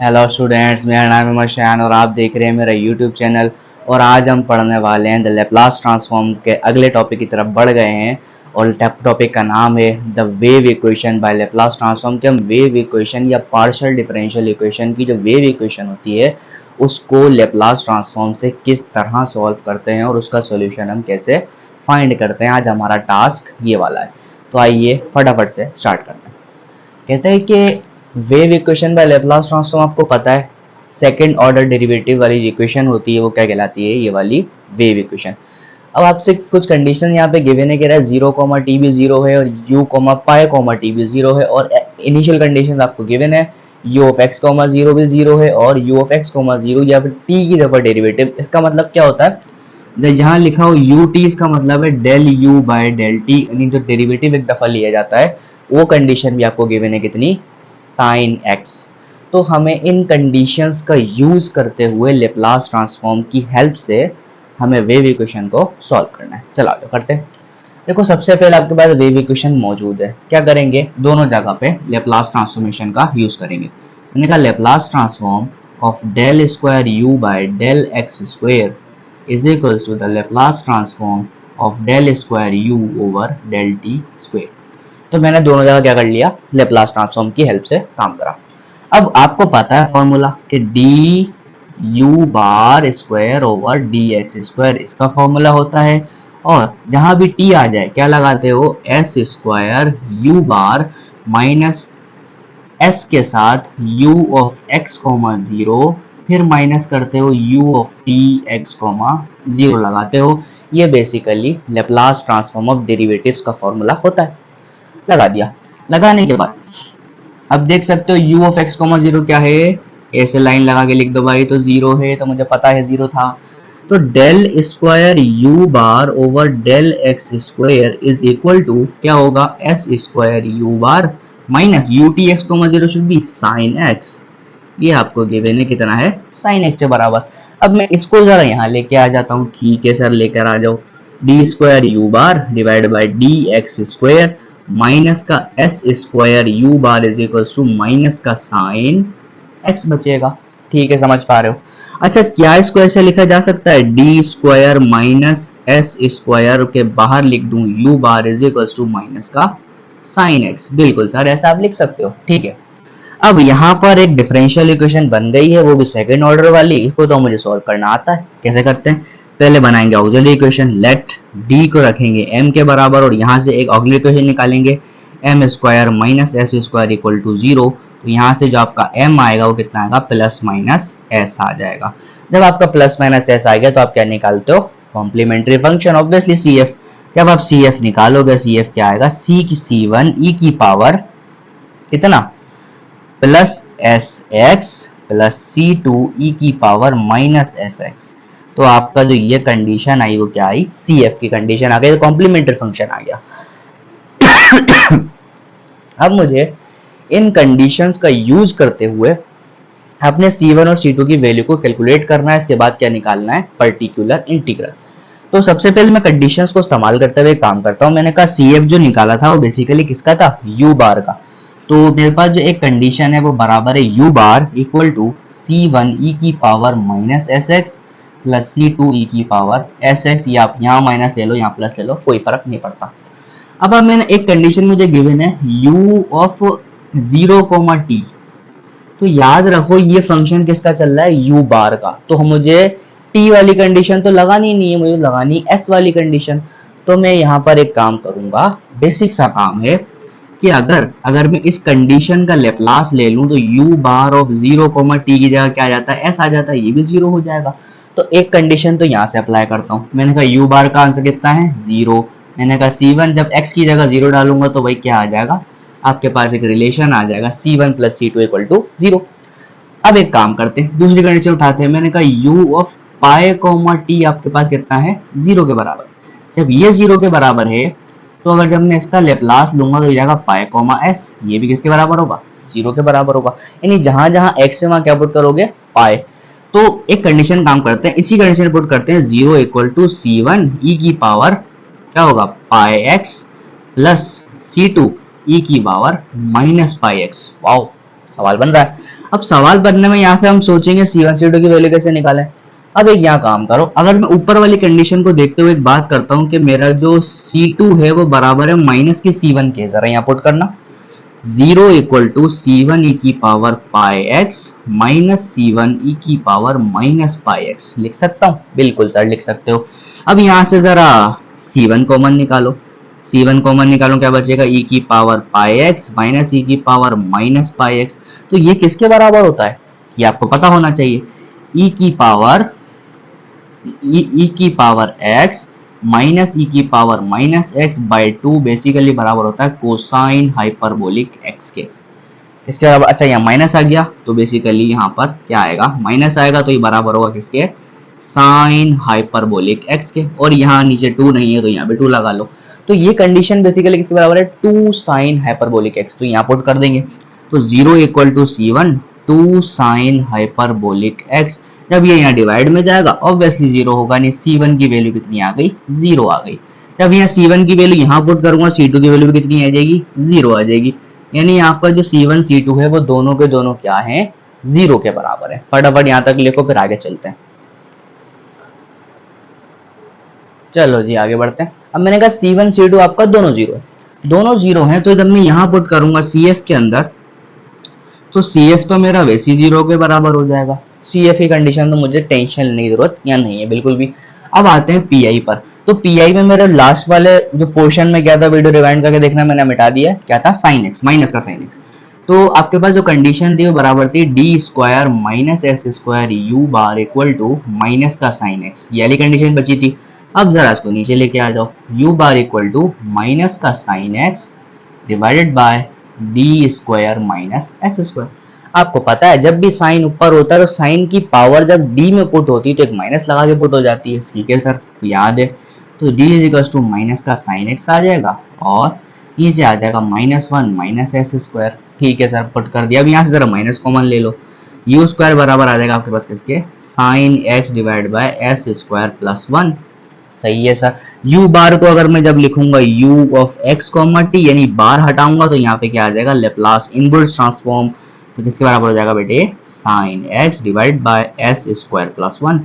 Hello students, मेरा नाम है मशान और आप देख रहे हैं मेरा यूट्यूब चैनल। और आज हम पढ़ने वाले हैं द लैप्लास ट्रांसफॉर्म के अगले टॉपिक की तरफ बढ़ गए हैं। और टॉपिक का नाम है the wave equation by Laplace transform. के हम वेव इक्वेशन या पार्शियल डिफरेंशियल इक्वेशन की जो वेव इक्वेशन होती है उसको लैप्लास ट्रांसफॉर्म से किस तरह सॉल्व करते हैं और उसका सोल्यूशन हम कैसे फाइंड करते हैं। आज हमारा टास्क ये वाला है। तो आइए फटाफट से स्टार्ट करते हैं। कहते हैं कि wave equation by Laplace transform आपको पता है सेकंड ऑर्डर डेरिवेटिव वाली इक्वेशन होती है, वो क्या कहलाती है, ये वाली वेव इक्वेशन। अब आपसे कुछ कंडीशन यहाँ पे गिवन है, कह रहा है 0, t भी 0 है और u, पाई, t भी 0 है। और इनिशियल कंडीशन आपको गिवन है u ऑफ x, 0 भी 0 है और u ऑफ x, 0 या फिर t की दफा डेरिवेटिव। इसका मतलब क्या होता है, जहाँ लिखा हो ut, इसका मतलब है del u by del t, यानी जो डेरिवेटिव एक दफा लिया जाता है वो कंडीशन भी आपको गिवन है कितनी, साइन x। तो हमें इन कंडीशंस का यूज करते हुए लेप्लास ट्रांसफॉर्म की हेल्प से हमें वेव इक्वेशन को सॉल्व करना है। चलो आगे करते हैं। देखो सबसे पहले आपके पास वेव इक्वेशन मौजूद है, क्या करेंगे, दोनों जगह पे लेप्लास ट्रांसफॉर्मेशन का यूज करेंगे। मैंने कहा Laplace transform of del square u by del x square is equals to the Laplace transform of del square u over del t square. तो मैंने दोनों जगह क्या कर लिया, लेप्लास ट्रांसफॉर्म की हेल्प से काम करा। अब आपको पता है फॉर्मूला कि D U bar square over d x square, इसका फॉर्मूला होता है। और जहां भी टी आ जाए क्या लगाते हो, S square you bar minus S के साथ u ऑफ x, 0, फिर माइनस करते हो u ऑफ t x, 0 लगाते हो। ये basically Laplace transform of derivatives का फॉर्मूला होता है। लगा दिया। लगाने के बाद अब देख सकते हो u ऑफ x, 0 क्या है, ऐसे लाइन लगा के लिख दो भाई। तो 0 है तो मुझे पता है 0 था। तो del square u bar over del x square is equal to क्या होगा, s square u bar minus u t x, 0 should be sine x। ये आपको गिवन है कितना है, साइन x के बराबर। अब मैं इसको जरा यहाँ लेके आ जाता हूँ। ठीक है सर, लेकर आ जाओ। D square you bar divide by D x square minus का S square you bar is equal to minus का साइन एक्स बचेगा। ठीक है, समझ पा रहे हो। अच्छा, क्या स्क्वायर से लिखा जा सकता है, d square minus S square के बाहर लिख दूं u bar is equal to minus का साइन एक्स। बिल्कुल सर, ऐसा आप लिख सकते हो। ठीक है, अब यहाँ पर एक डिफरेंशियल इक्वेशन बन गई है, वो भी सेकंड ऑर्डर वाली। इसको तो मुझे सॉल्व करना आता है। कैसे करते हैं, पहले बनाएंगे ऑक्सिलरी इक्वेशन। लेट डी को रखेंगे m के बराबर और यहाँ से एक ऑक्सिलरी इक्वेशन निकालेंगे, m square minus S square equal to 0। तो यहाँ से जो आपका m आएगा वो कितना आएगा, प्लस माइनस s आ जाएगा। जब आपका प्लस माइनस s आ गया तो आप क्या निकालते हो, कॉम्प्लीमेंट्री फंक्शन, ऑब्वियसली CF। जब आप CF निकालोगे, CF क्या आएगा, C1 e की पावर कितना, plus SX plus C2 e की पावर माइनस SX। तो आपका जो ये कंडीशन आई वो क्या आई, CF की कंडीशन आ गई, तो कॉम्प्लीमेंट्री फंक्शन आ गया। अब मुझे इन कंडीशंस का यूज करते हुए अपने C1 और C2 की वैल्यू को कैलकुलेट करना है। इसके बाद क्या निकालना है, पर्टिकुलर इंटीग्रल। तो सबसे पहले मैं कंडीशंस को इस्तेमाल करते हुए काम करता हूं। मैंने कहा CF जो निकाला था वो बेसिकली किसका था, U बार का। तो मेरे पास जो एक कंडीशन है वो बराबर है U bar equal to C1 e की power minus SX plus C2 e की पावर SX। ये आप यहाँ माइनस ले लो, यहाँ प्लस ले लो, कोई फर्क नहीं पड़ता। अब मैंने एक कंडीशन मुझे गिवन है U ऑफ 0, t। तो याद रखो ये फंक्शन किसका चल रहा है, U बार का। तो मुझे t वाली कंडीशन तो लगानी नहीं है, मुझे लगानी s वाली कंडीशन। तो मैं यहाँ पर एक काम करूंगा, बेसिक सा काम है कि अगर मैं इस कंडीशन का लेप्लास ले लूं तो u बार ऑफ 0, t की जगह क्या आ जाता है, s आ जाता है, ये भी 0 हो जाएगा। तो एक कंडीशन तो यहाँ से अप्लाई करता हूँ। मैंने कहा u बार का आंसर कितना है, 0। मैंने कहा C1 जब x की जगह 0 डालूंगा तो भाई क्या आ जाएगा, आपके पास एक रिलेशन आ जाएगा C1 plus C2 equal to 0। अब एक काम करते हैं, दूसरी कंडीशन उठाते हैं। मैंने कहा u ऑफ पाई, t आपके पास कितना है, 0 के बराबर। जब ये 0 के बराबर है तो अगर जब मैं इसका लेप्लास लूंगा तो जाएगा पाई, s। ये भी किसके बराबर होगा, 0 के बराबर होगा। यानी जहां जहां x है वहां क्या पुट करोगे, पाई। तो एक कंडीशन काम करते हैं, इसी कंडीशन पुट करते हैं, 0 इक्वल टू C1 e की पावर क्या होगा, पाई x प्लस C2 e की power minus pi x। Wow, सवाल बन रहा है। अब सवाल बनने में यहाँ से हम सोचेंगे C1 C2 की वैल्यू कैसे निकालें। अब एक यहाँ काम करो, अगर मैं ऊपर वाली कंडीशन को देखते हुए एक बात करता हूँ कि मेरा जो C2 है वो बराबर है माइनस की C1 के, जरा यहाँ पुट करना 0 इक्वल टू C1 e की पावर पाई एक्स माइनस C1 e की पावर माइनस पाई एक्स लिख सकता हूँ, बिल्कुल सर लिख सकते हो। अब यहाँ से जरा C1 कॉमन निकालो, C1 कॉमन निकालो, क्या बचेगा e की पावर पाई एक्स माइनस e की पावर माइनस पाई एक्स। तो ये किसके बराबर होता है ये आपको पता होना चाहिए, e की पावर x माइनस ई की power minus x by 2 basically बराबर होता है कोसाइन हाइपरबोलिक x के। इसके बराबर, अच्छा यहाँ माइनस आ गया तो बेसिकली यहाँ पर क्या आएगा, माइनस आएगा, तो ये बराबर होगा किसके, साइन हाइपरबोलिक x के। और यहाँ नीचे 2 नहीं है तो यहाँ पे 2 लगा लो। तो ये कंडीशन बेसिकली किसके बराबर है, 2 साइन हाइपरबोलिक x। तो यहाँ पुट कर देंगे, तो 0 equal to C1 2 sine hyperbolic x। जब ये यहाँ डिवाइड में जाएगा ऑब्वियसली 0 होगा, नहीं C1 की वैल्यू कितनी आ गई, 0 आ गई। जब यहाँ C1 की वैल्यू यहाँ पुट करूंगा C2 की वैल्यू कितनी आ जाएगी, 0 आ जाएगी। यानी यहाँ पर जो C1 C2 है वो दोनों के दोनों क्या है, 0 के बराबर है। फटाफट यहाँ तक लिखो फिर आगे चलते हैं। चलो जी आगे बढ़ते हैं। अब मैंने कहा C1 C2 आपका दोनों 0 है, दोनों 0 है, तो जब मैं यहाँ पुट करूंगा CF के अंदर, तो CF तो मेरा वैसे 0 के बराबर हो जाएगा। CF की कंडीशन तो मुझे टेंशन लेने की जरूरत या नहीं है बिल्कुल भी। अब आते हैं PI पर। तो PI में मेरे लास्ट वाले जो पोर्शन में क्या था, वीडियो रिवाइंड करके देखना, मैंने मिटा दिया, क्या था, साइन एक्स, माइनस का साइन एक्स। तो आपके पास जो कंडीशन थी वो बराबर थी d square minus S square you bar equal to minus का साइन एक्स, ये वाली कंडीशन बची थी। अब जरा इसको नीचे लेके आ जाओ, U bar equal to minus का sine X divided by D square minus S square. आपको पता है जब भी साइन ऊपर होता है तो साइन की पावर जब डी में पुट होती है तो एक माइनस लगा के पुट हो जाती है, ठीक है सर, तो याद है। तो d is equal to minus का साइन एक्स आ जाएगा और नीचे आ जाएगा -1 माइनस एस स्क्वायर, ठीक है सर, पुट कर दिया। अब यहाँ से जरा माइनस कॉमन ले लो, यू स्क्वायर बराबर आ जाएगा आपके पास किसके, sine x divide by s square plus 1, सही है सर। u बार को अगर मैं जब लिखूंगा u of x comma T यानी बार हटाऊंगा तो यहाँ पे क्या आ जाएगा, लेप्लास इनवर्स ट्रांसफॉर्म, तो किसके बराबर हो जाएगा बेटे, sine x divide by s square plus 1।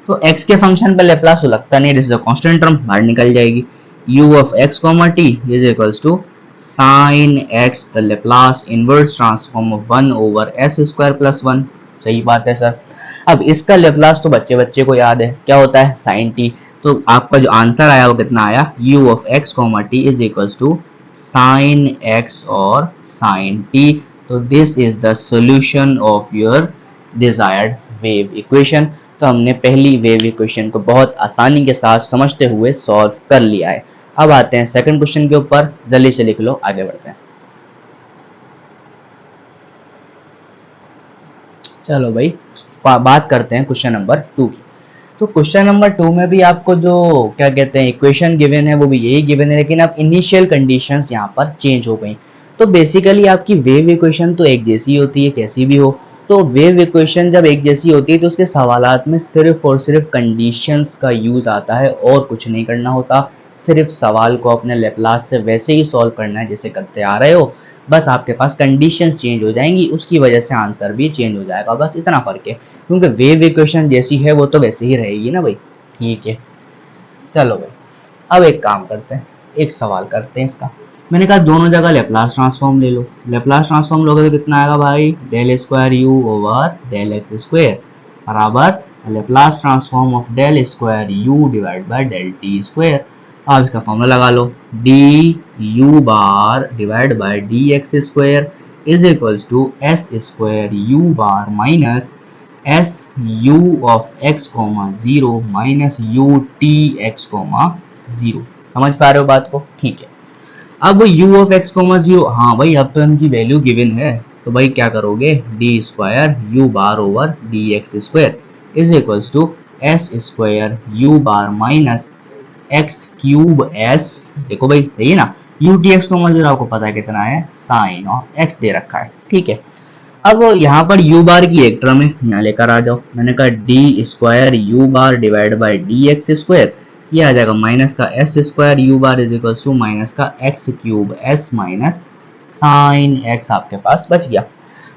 तो x के फंक्शन पे लेप्लास तो लगता नहीं, this is a constant term, बाहर निकल जाएगी। u of x comma t is equals to sine x the Laplace inverse transform of 1 over s square plus 1, सही बात है सर। अब इसका लेप्लास तो बच्चे बच्चे को याद है, क्या होता है, साइन टी। तो आपका जो आंसर आया वो कितना आया, u of x comma t is equals to sine x और साइन t। तो this is the solution of your desired wave equation. तो हमने पहली वेव इक्वेशन को बहुत आसानी के साथ समझते हुए सॉल्व कर लिया है। अब आते हैं सेकंड क्वेश्चन के ऊपर, जल्दी से लिख लो, आगे बढ़ते हैं। चलो भाई बात करते हैं क्वेश्चन नंबर 2 की। तो क्वेश्चन नंबर 2 में भी आपको जो क्या कहते हैं इक्वेशन गिवन है वो भी यही गिवन है, लेकिन अब इनिशियल कंडीशंस यहाँ पर चेंज हो गई। तो बेसिकली आपकी वेव इक्वेशन तो एक जैसी होती है कैसी भी हो। तो वेव इक्वेशन जब एक जैसी होती है तो उसके सवालात में सिर्फ और सिर्फ कंडीशंस का यूज आता है और कुछ नहीं करना होता। सिर्फ सवाल को अपने लेप्लास से वैसे ही सॉल्व करना है जैसे करते आ रहे हो, बस आपके पास कंडीशंस चेंज हो जाएंगी, उसकी वजह से आंसर भी चेंज हो जाएगा, बस इतना फर्क है। क्योंकि वेव इक्वेशन जैसी है वो तो वैसे ही रहेगी ना भाई, ठीक है। चलो भाई अब एक काम करते हैं, एक सवाल करते हैं इसका। मैंने कहा दोनों जगह लेप्लास ट्रांसफॉर्म ले लो, लेप्लास ट्रांसफॉर्म लोगे तो कितना आएगा भाई, del square U over del x square बराबर Laplace transform of del square U divide by del T square. आप इसका फॉर्मूला लगा लो, D U bar divide by D x square is equals to S square you bar minus S U of X comma 0 minus U T X comma 0। समझ पा रहे हो बात को, ठीक है। अब u ऑफ x कॉमा 0, हाँ भाई अब तो इनकी वैल्यू गिवन है, तो भाई क्या करोगे, d square you bar over d x square is equals to S square you bar minus x cube s, देखो भाई सही है ना, यू टी एक्स कॉमा 0 आपको पता है कितना है, साइन ऑफ x दे रखा है, ठीक है। अब यहाँ पर u बार की एक टर्म है, यहाँ लेकर आ जाओ। मैंने कहा D square you bar divide by D x square, ये आ जाएगा माइनस का S square you bar is equal to minus का X cube S minus sine X आपके पास बच गया।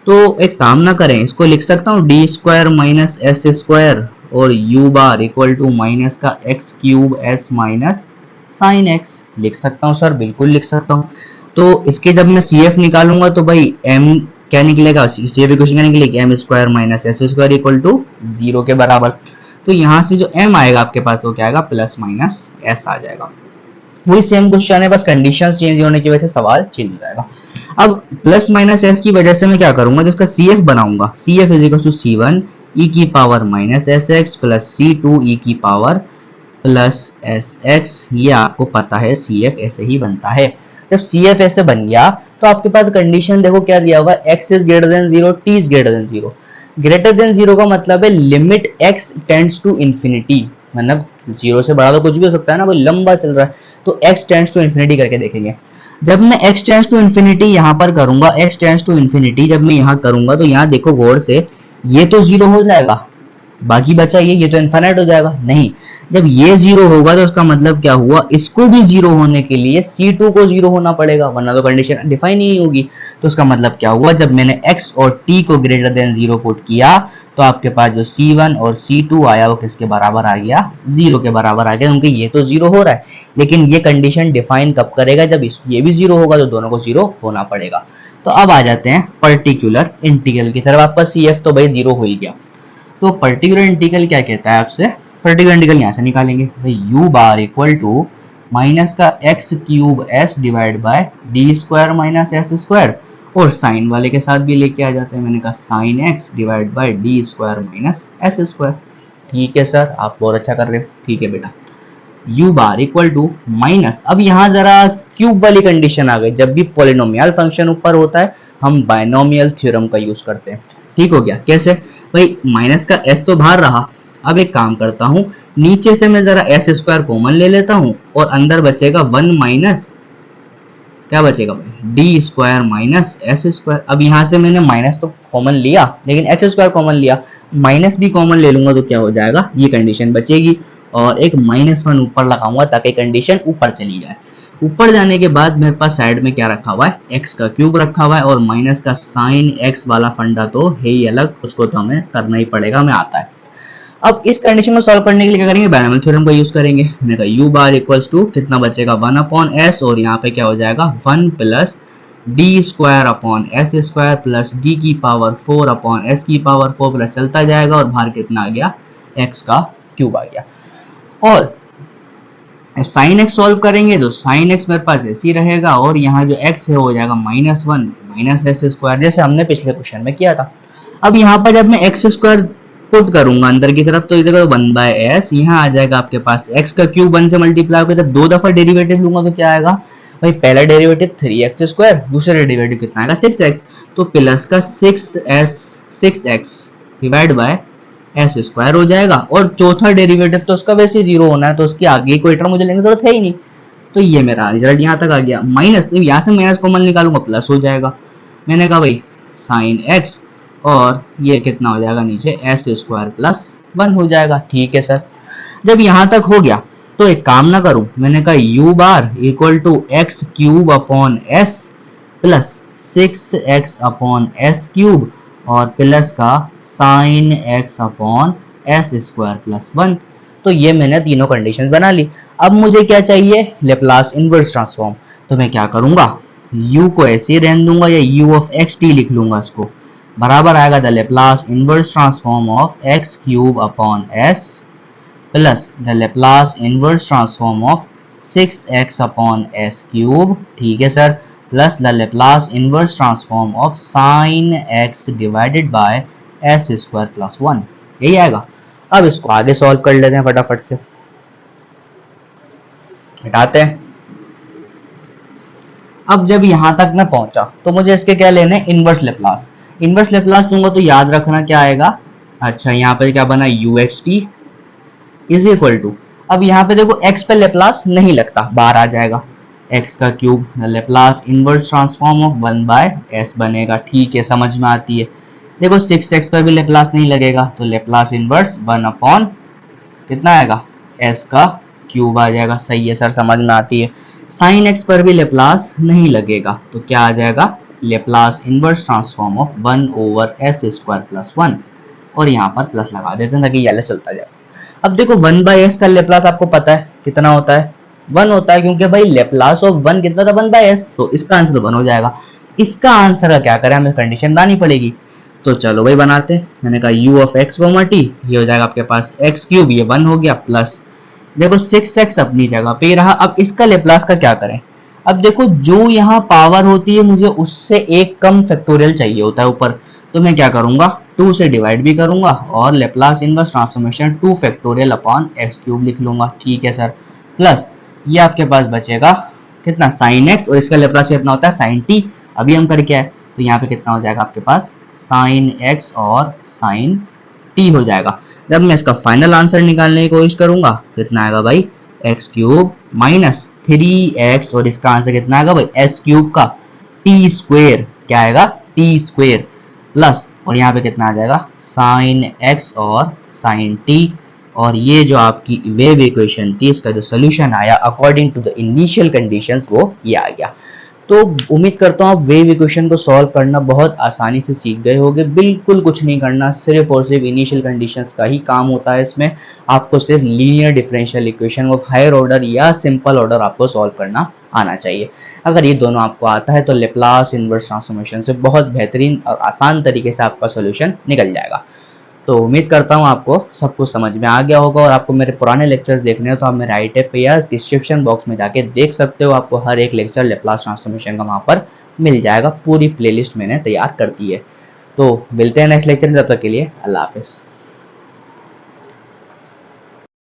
तो एक काम ना करें, इसको लिख सकता हूँ D square minus S square और U bar equal to minus का X cube S minus sine X. लिख सकता हूँ सर, बिल्कुल लिख सकता हूँ। तो इसके जब मैं सी एफ निकालूंगा तो भाई एम क्या निकलेगा, सी एफ इक्वेशन क्या निकलेगी, m square minus S square equal to 0 के बराबर। तो यहाँ से जो एम आएगा आपके पास वो क्या आएगा, प्लस माइनस एस आ जाएगा। वही सेम क्वेश्चन है, बस कंडीशंस चेंज होने की वजह से सवाल चेंज हो जाएगा। अब प्लस माइनस एस की वजह से मैं क्या करूंगा, जो उसका सी एफ बनाऊंगा, C F is equal to C one E की power minus S X plus C two E की पावर प्लस एस एक्स। ये आपको पता है सी एफ ऐसे ही बनता है। जब सी एफ ऐसे बन गया तो आपके पास कंडीशन देखो क्या दिया हुआ, x is greater than zero, t is greater than zero. Greater than zero का मतलब है limit x tends to infinity, मतलब जीरो से बड़ा तो कुछ भी हो सकता है ना, कोई लंबा चल रहा है, तो x टेंड्स टू इंफिनिटी करके देखेंगे। जब मैं x टेंड्स टू इंफिनिटी यहाँ पर करूंगा, x टेंड्स टू इंफिनिटी जब मैं यहाँ करूंगा तो यहाँ देखो गौर से, ये तो जीरो हो जाएगा, बाकी बचा ये तो इनफाइनाइट हो जाएगा। नहीं, जब ये जीरो होगा तो उसका मतलब क्या हुआ, इसको भी जीरो होने के लिए C2 को जीरो होना पड़ेगा, वरना तो कंडीशन डिफाइन ही नहीं होगी। तो उसका मतलब क्या हुआ, जब मैंने x और t को ग्रेटर देन जीरो पुट किया तो आपके पास जो C1 और C2 आया वो किसके बराबर आ गया, जीरो के बराबर आ गया, क्योंकि ये तो जीरो हो रहा है। लेकिन ये कंडीशन डिफाइन कब करेगा, जब ये भी जीरो होगा तो दोनों को जीरो होना पड़ेगा। तो अब आ जाते हैं पर्टिकुलर इंटीग्रल की तरफ। आपका CF तो भाई जीरो हो ही गया। तो पर्टिकुलर इंटीग्रल क्या कहता है आपसे, पर्टिकुलर इंटीग्रल यहाँ से निकालेंगे भाई, u bar equal to minus का X cube S divide by D square minus S square, और साइन वाले के साथ भी लेके आ जाते हैं, मैंने कहा sine x divide by D square minus S square. ठीक है सर, आप बहुत अच्छा कर रहे हो, ठीक है बेटा। u bar equal to minus, अब यहाँ जरा क्यूब वाली कंडीशन आ गई, जब भी पॉलिनोमियल फंक्शन ऊपर होता है हम बाइनोमियल थ्योरम का यूज करते हैं। ठीक हो गया, कैसे भाई, माइनस का s तो बाहर रहा, अब एक काम करता हूं, नीचे से मैं जरा एस स्क्वायर कॉमन ले लेता हूं और अंदर बचेगा वन माइनस, क्या बचेगा भाई, D square minus S square. अब यहां से मैंने माइनस तो कॉमन लिया लेकिन एस स्क्वायर कॉमन लिया, माइनस भी कॉमन ले लूंगा तो क्या हो जाएगा, ये कंडीशन बचेगी और एक माइनस वन ऊपर लगाऊंगा ताकि कंडीशन ऊपर चली जाए। ऊपर जाने के बाद मेरे पास साइड में क्या रखा हुआ है, एक्स का क्यूब रखा हुआ है, और माइनस का साइन एक्स वाला फंडा तो है ही अलग, उसको तो हमें करना ही पड़ेगा, हमें आता है। अब इस कंडीशन को सॉल्व करने के लिए क्या करेंगे, बाइनोमियल थ्योरम का यूज करेंगे। मैंने कहा u बार इक्वल्स टू कितना बचेगा, 1 अपॉन एस, और यहाँ पे क्या हो जाएगा 1 plus D square upon s square plus D की पावर 4 अपॉन एस की पावर 4 प्लस चलता जाएगा, और बाहर कितना आ गया, एक्स का क्यूब आ गया। और साइन एक्स सॉल्व करेंगे तो साइन एक्स मेरे पास ऐसे ही रहेगा, और यहाँ जो एक्स है हो जाएगा minus one minus S square, जैसे हमने पिछले क्वेश्चन में किया था। अब यहाँ पर जब मैं एक्स स्क्वायर पुट करूंगा अंदर की तरफ तो इधर 1 बाय एस, यहाँ आ जाएगा आपके पास एक्स का क्यूब 1 से मल्टीप्लाई होकर, जब दो दफा डेरिवेटिव लूंगा तो क्या आएगा भाई, पहला डेरिवेटिव 3x स्क्वायर, दूसरा डेरिवेटिव कितना आएगा 6x, तो प्लस का 6x divide by s square हो जाएगा, और चौथा डेरिवेटिव तो उसका वैसे जीरो होना है तो उसके आगे कोई टर्म मुझे लेने की जरूरत है ही नहीं। तो ये मेरा रिजल्ट यहाँ तक आ गया। माइनस, यहाँ से माइनस कॉमन निकालूंगा प्लस हो जाएगा। मैंने कहा भाई साइन एक्स, और ये कितना हो जाएगा नीचे एस स्क्वायर प्लस 1 हो जाएगा। ठीक है सर, जब यहाँ तक हो गया तो एक काम ना करूं, मैंने कहा u bar equal to x cube upon s plus 6x upon s cube और प्लस का sine x upon s square plus 1। तो ये मैंने तीनों कंडीशन बना ली। अब मुझे क्या चाहिए, लेप्लास इनवर्स ट्रांसफॉर्म। तो मैं क्या करूंगा, u को ऐसे ही रहने दूंगा या u ऑफ एक्स टी लिख लूंगा, इसको बराबर आएगा the Laplace inverse transform of x cube upon s plus the Laplace inverse transform of 6x upon s cube, ठीक है sir, plus the Laplace inverse transform of sine X divided bye s square plus 1, यही आएगा। अब इसको आगे solve कर लेते हैं फटाफट से, हटाते हैं। अब जब यहां तक मैं पहुंचा तो मुझे इसके क्या लेने, इनवर्स लेप्लास। इनवर्स लेप्लास लूंगा तो याद रखना क्या आएगा, अच्छा यहाँ पर क्या बना uxt इज इक्वल टू, अब यहाँ पे देखो x पे लेप्लास नहीं लगता, बाहर आ जाएगा x का cube, Laplace inverse transform of 1 by s बनेगा। ठीक है, समझ में आती है। देखो 6x पर भी लेप्लास नहीं लगेगा तो लेप्लास इनवर्स 1 अपॉन कितना आएगा, s का क्यूब आ जाएगा। सही है सर, समझ में आती है। साइन x पर भी लेप्लास नहीं लगेगा तो क्या आ जाएगा, Laplace inverse transform of 1/s² + 1, और यहाँ पर प्लस लगा देते हैं ताकि ये चलता जाए। अब देखो 1/s का लेप्लास आपको पता है कितना होता है, 1 होता है, क्योंकि भाई लेप्लास ऑफ 1 कितना था, 1/s, तो इसका आंसर 1 हो जाएगा। इसका आंसर का क्या करें, हमें कंडीशन बनानी पड़ेगी। तो चलो भाई बनाते हैं। मैंने कहा u ऑफ x, t, ये हो जाएगा आपके पास x³, ये 1 हो गया, प्लस देखो 6x अपनी जगह पे रहा। अब इसका लेप्लास का क्या करें। अब देखो जो यहाँ पावर होती है मुझे उससे एक कम फैक्टोरियल चाहिए होता है ऊपर, तो मैं क्या करूंगा, 2 से डिवाइड भी करूंगा और Laplace inverse transformation 2 factorial upon x³ लिख लूंगा। ठीक है सर, प्लस ये आपके पास बचेगा कितना, साइन x, और इसका लेप्लास कितना होता है, साइन t। अभी हम करके आए, तो यहाँ पे कितना हो जाएगा आपके पास, साइन x और साइन t हो जाएगा। जब मैं इसका फाइनल आंसर निकालने की कोशिश करूंगा कितना आएगा भाई, x³ माइनस 3x, और इसका आंसर कितना आएगा भाई, s³ का t², क्या आएगा, t² प्लस, और यहाँ पे कितना आ जाएगा, साइन x और साइन t, और ये जो आपकी वेव इक्वेशन थी इसका जो सोल्यूशन आया according to the initial conditions वो ये आ गया। तो उम्मीद करता हूँ आप वेव इक्वेशन को सॉल्व करना बहुत आसानी से सीख गए होंगे। बिल्कुल कुछ नहीं करना, सिर्फ और सिर्फ इनिशियल कंडीशंस का ही काम होता है इसमें। आपको सिर्फ linear differential equation of higher order या सिंपल ऑर्डर आपको सॉल्व करना आना चाहिए। अगर ये दोनों आपको आता है तो लेप्लास इनवर्स ट्रांसफॉर्मेशन से बहुत बेहतरीन और आसान तरीके से आपका सोल्यूशन निकल जाएगा। तो उम्मीद करता हूँ आपको सब कुछ समझ में आ गया होगा, और आपको मेरे पुराने लेक्चर्स देखने हो तो आप मेरे आई पे या डिस्क्रिप्शन बॉक्स में जाके देख सकते हो। आपको हर एक लेक्चर लेप्लास ट्रांसफॉर्मेशन का वहाँ पर मिल जाएगा, पूरी प्लेलिस्ट मैंने तैयार कर दी है। तो मिलते हैं नेक्स्ट लेक्चर में, तब तक के लिए अल्लाह हाफिज़।